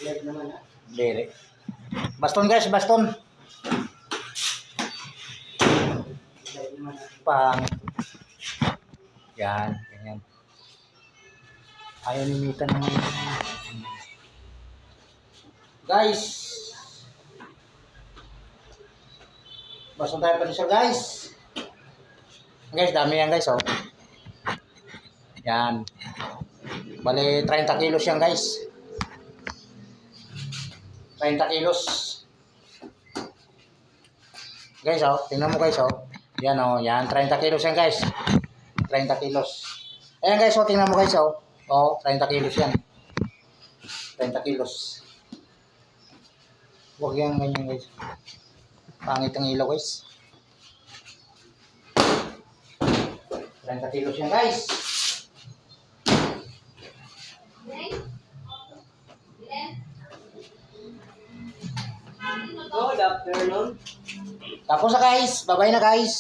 Dili. Baston guys, baston. Pang. Yan, ganyan. Ayaw nimitan naman. Guys. Baston tayo pa siya guys. Guys, dami yan guys, oh. Yan. Bale, 30 kilos yan guys. 30 kilos. Guys, oh, tingnan mo guys, oh. Yan, oh, yan, 30 kilos yan guys. 30 kilos. Ayan guys, oh, tingnan mo guys, oh. Oh, 30 kilos yan. 30 kilos. Huwag yan ganyan guys. Pangit ang ilaw guys. 30 kilos yan guys. Good afternoon. Tapos na guys, bye-bye na guys.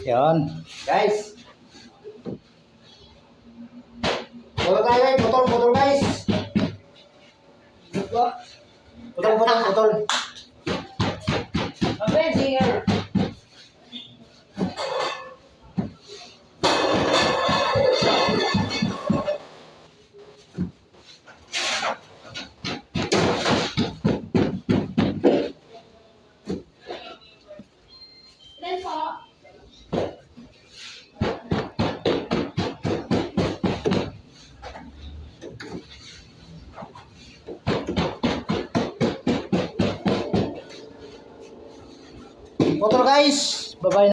Yan. Guys. Putol tayo guys, putol guys. Putol. Okay, sige. Putol guys, bye-bye.